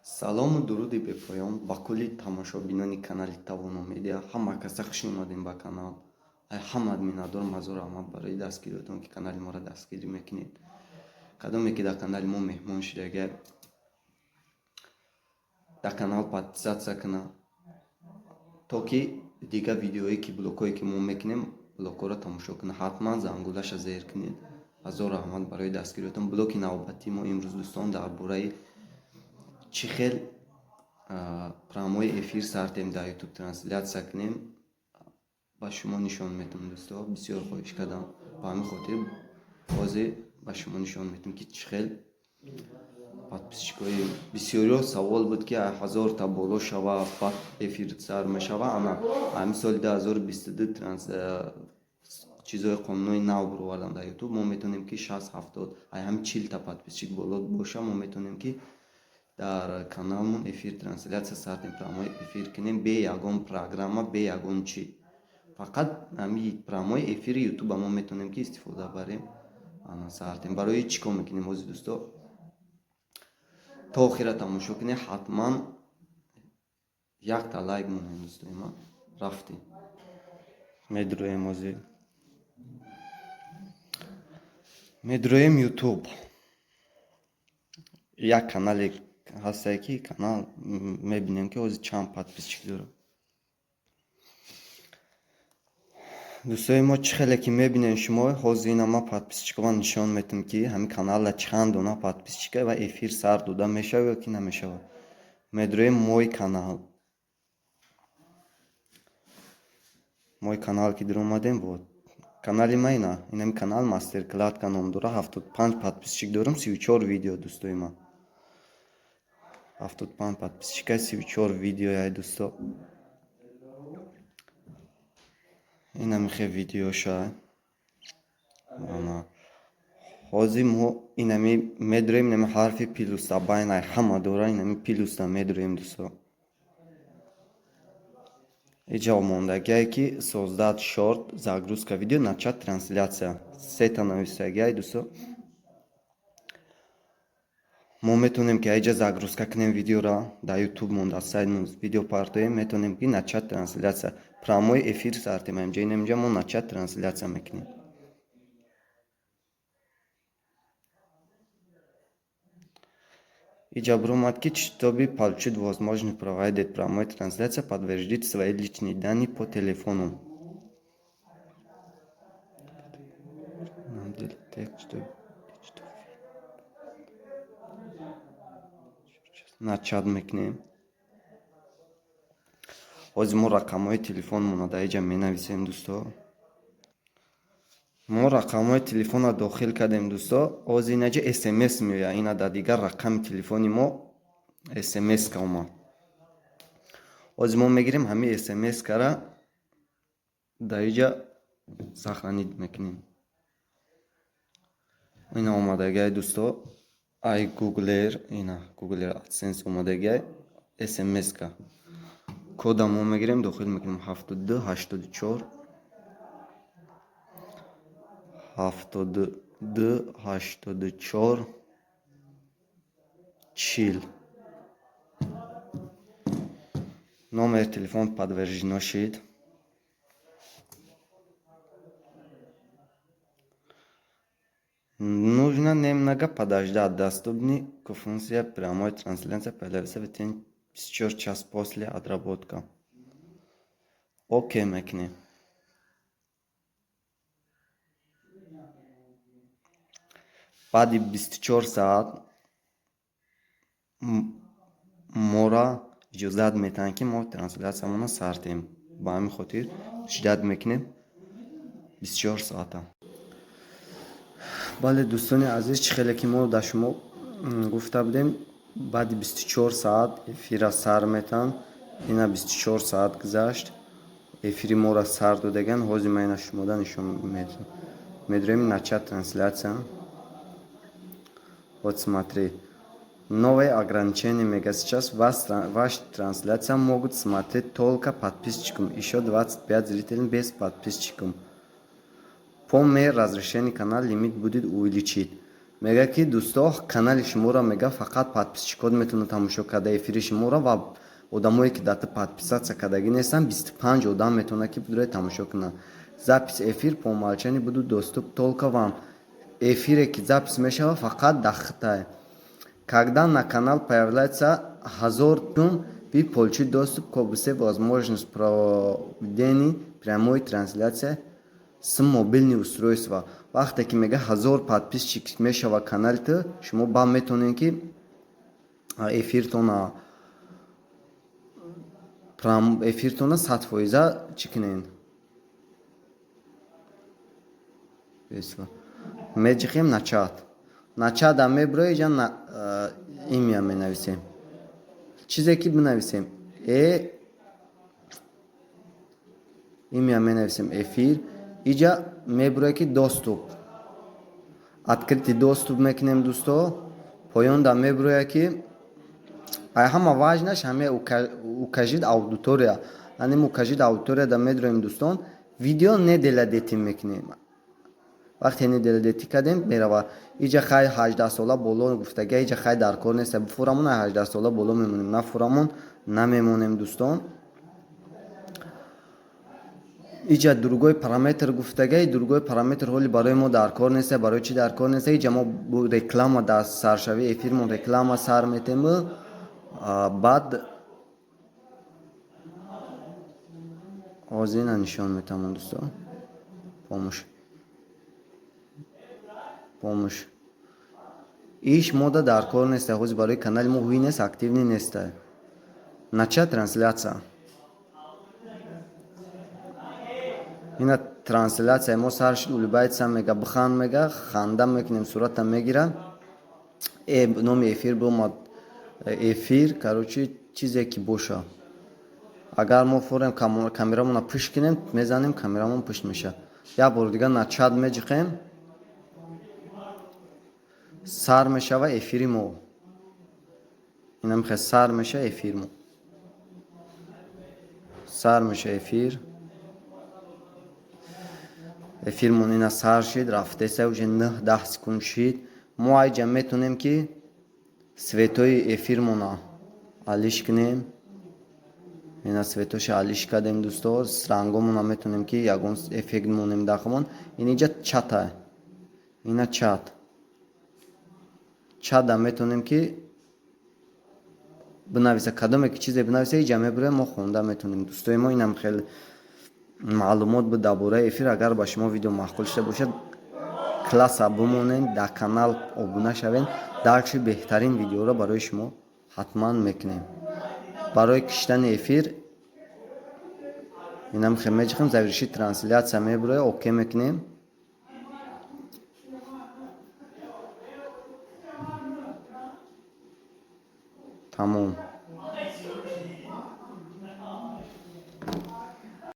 Салому дуруди бепоён ба кулли тамошобинони канали Тавоно Медиа. Ҳама каса хуш омадем ба канал. Ҳамад миннатдорам ҳазор раҳмат барои дастгириётон ки канали моро дастгирӣ мекунед. Кадоме ки дар канали мо меҳмон шудага дар канал подписатсия кунна, то ки дигар видеое ки блогҳое ки мо мекунем блогҳоро тамошо кунна. Ҳатман зангулаша зер кунед. ҳазор раҳмат барои дастгириётон. Блоги навбатии мо имрӯз дӯстон дар бораи чӣ хел промои эфир сартем дар ютуб транслясия кунем ба шумо нишон метавонам дӯсто. Бисёр хоҳиш кардам, ба ҳамин хотир ҳозир ба шумо нишон метавонам ки чӣ хел подписчикои бисёриҳо савол буд ки 1000 та боло шава баъд эфир сар мешава. Ана ҳамин соли 2022 чизои қонунои нав бировардам дар ютуб. Мо метавонем ки 60-70 ҳам 40 та подписчик боло боша, мо метавонем ки дар каналмон эфир транслясия сартем, промои эфир кунем бе ягон программа, бе ягон чӣ. Фақат ҳамин промои эфири ютуба мо метавонем ки истифода барем, ана сартем. Барои чӣ кор мекунем ҳозир дӯсто? То охира тамошо кунед. ҳатман як та лайк монем дӯстои ман. Рафтем медроем ҳозир медроем ютуб. Як канале ҳаста ки канал мебинем ки ҳозир чанд подписчик дорам. дӯстои мо чӣ хеле ки мебинем шумо ҳозир ина ман подписчикова нишон метавам ки ҳамин каналда чанд дона подписчика ва эфир сар дода мешава ё ки намешава. Медроем мой канал. Мой канал ки дар омадем вот. Канали ман ина ҳамин канал мастеркладка ном дора. 75 подписчик дорам, 34 видео дӯстои ман. 75 подписчика, 34 видео ай дӯсто. ина михе видеоша. Ана ҳозир мо инами медроем, инами ҳарфи плюса байнай ҳама дора, инами плюса медроем дӯсто. иҷо мондагиае ки создат шорт загрузка видео, начат транслясия. Сета нависагиае дӯсто. мо метавонем ки айҷа загрузка кунем видеора дар ютуб мон дар сайтмон видео партоем, метавонем ки начат транслясия промои эфир сартем. Инҷа мо начат транслясия мекунем. иҷа биромад ки чтобы получить возможность проводить прямую трансляцию, подтвердить свои личные данные по телефону. начат мекунем. ҳозир мо рақамҳои телефонмона дар иҷа менависем дӯсто. мо рақамҳои телефонро дохил кардем дӯсто. ҳозир инаҷа смс меояд. ина дар дигар рақами телефони мо смска омад. ҳозир мо мегирем ҳамин смскара дар иҷа сахранид мекунем. ина омадагиай дӯсто. ай гуглер, ина гуглер адсенс омадагиай смска. кода мо мегирем дохил мекунем 72 84 72 84 40. номер телефон подтверждено шуд. Нужно немного подождать. Доступны к функции прямой трансляции появится в 24 час после отработки. Окей мекунем. баъди 24 саат мора иҷозат метаҳанд ки мо трансляциямона сартем. ба ҳамин хотир шиддат мекунем 24 саата. бале дӯстони азиз, чӣ хеле ки мо дар шумо гуфта будем баъди 24 саат эфира сар метаҳанд. ина 24 саат гузашт, эфири моро сар додаган. ҳозир ман ина шумода нишон медиҳам. Медроем начат трансляция. вот смотри. Новое ограничение мега сейчас. Ваша трансляция могут смотреть только подписчикам. Еще 25 зрителей без подписчикам. По мере разрешения канала лимит будет увеличить. мега ки дӯсто канали шуморо мега фақат подписчикот метавонанд тамошо карда эфири шуморо ва одамое ки дар подписатсия кардагӣ нестанд 25 одам метавонанд ки бидоре тамошо кунанд. Запис эфир по умолчанию будут доступ только вам. Эфире ки запис мешавад фақат дахтай. Когда на канал появляется 1000 тум, вы получите доступ к всей возможности проведения прямой трансляции с мобильного устройства. Вақте ки мега 1000 подписчик мешава каналта, шумо ба метавонед ки эфиртона 100% чӣ кунед. Меҷихем на чат. На чат ам мебурои ҷа имя менависем. Чизе ки бинависем имя менависем эфир. Иҷа мебурои ки доступ. Открытый доступ мекунем дӯсто. Поёнда мебуроя ки ҳама важнаш ҳаме укажид аудитория. Анем укажид аудитория да медроем дӯстон. Видео не деладетим мекунем. Вақте не деладети кардем мерава. Иҷа хай 18 сола боло гуфтага иҷа хай дар кор нест. Фурамон 18 сола боло мемонем. На фурамон намемонем дӯстон. Иҷа другой параметр гуфтагаи другой параметр ҳоли барои мо дар кор нест. Барои чи дар кор нест? Иҷа мо реклама дар саршави эфирмон реклама сар метем. Баъд озина нишон метамон дӯсто. Помощь. Иш мода дар кор нест. Ҳозир барои канали мо ҳуи нест, активни нест. Нача трансляция. Ина трансляция мо сарш улибайтса мега бхан мега ханда мекунем сурата мегира. Номи эфир бомад эфир, короче, чизе ки боша. Агар мо форем камерамона пушт кунем, мезанем камерамон пушт меша. Я бор дига на чат меҷихем. Сар мешава эфири мо. Ина мехе сар меша эфир мо. Сар меша эфир. Эфирмон ина сар шид, рафтеса уже 9-10 секунд шид. Мо айҷа метонем ки светои эфирмона алиш кунем. Ина светоша алиш кардем дӯсто. Рангомона метонем ки ягон эффект монем дахмон. Ин иҷа чата. Ина чат. Чада метонем ки бинависа кадоме ки чизе бинависа иҷа мебуре мо хонда метонем. Дӯстои мо инам хеле маълумот буд дар бораи эфир. Агар ба шумо видео маъқул шуда бошад класса бимонед, дар канал обуна шавед. Дарчи беҳтарин видеоро барои шумо ҳатман мекунем. Барои киштани эфир инам хе меҷихем завирши трансляция мебуроя оке мекунем. Тамом.